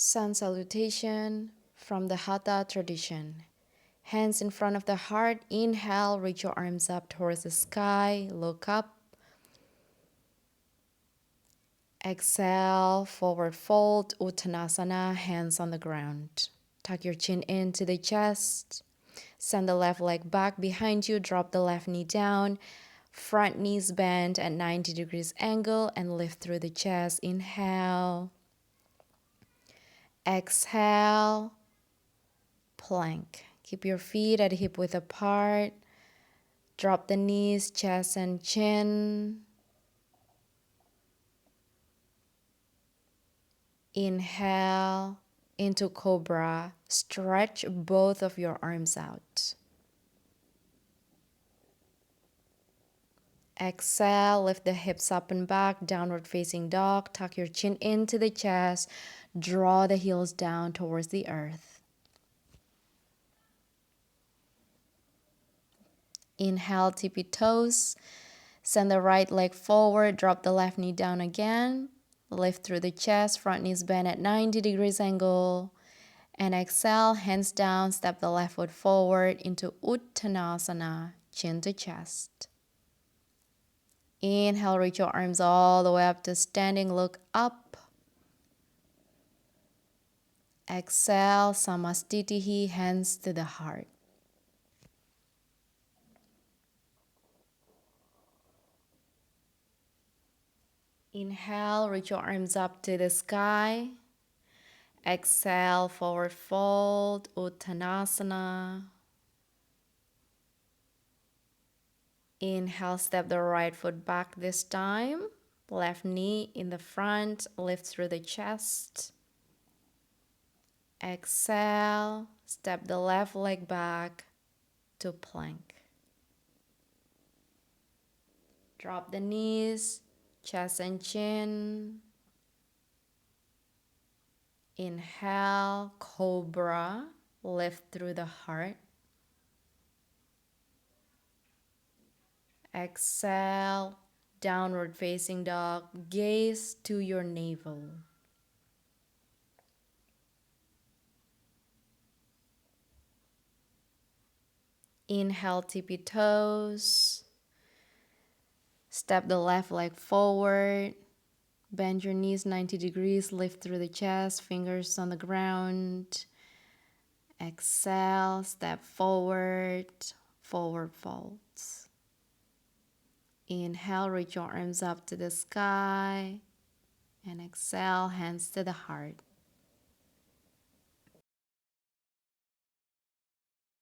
Sun Salutation from the Hatha Tradition. Hands in front of the heart. Inhale, reach your arms up towards the sky. Look up. Exhale, forward fold, Uttanasana, hands on the ground. Tuck your chin into the chest. Send the left leg back behind you. Drop the left knee down. Front knees bend at 90 degrees angle and lift through the chest. Inhale. Exhale. Plank. Keep your feet at hip width apart. Drop the knees, chest and chin. Inhale into cobra. Stretch both of your arms out. Exhale, lift the hips up and back, downward facing dog. Tuck your chin into the chest. Draw the heels down towards the earth. Inhale, tippy toes. Send the right leg forward, drop the left knee down again. Lift through the chest, front knees bend at 90 degrees angle. And exhale, hands down, step the left foot forward into Uttanasana, chin to chest. Inhale, reach your arms all the way up to standing, look up. Exhale, Samastitihi, hands to the heart. Inhale, reach your arms up to the sky. Exhale, forward fold, Uttanasana. Inhale, step the right foot back this time. Left knee in the front, lift through the chest. Exhale, step the left leg back to plank. Drop the knees, chest and chin. Inhale, cobra, lift through the heart. Exhale, downward facing dog, gaze to your navel. Inhale, tippy toes. Step the left leg forward. Bend your knees 90 degrees, lift through the chest, fingers on the ground. Exhale, step forward, forward folds. Inhale, reach your arms up to the sky. And exhale, hands to the heart.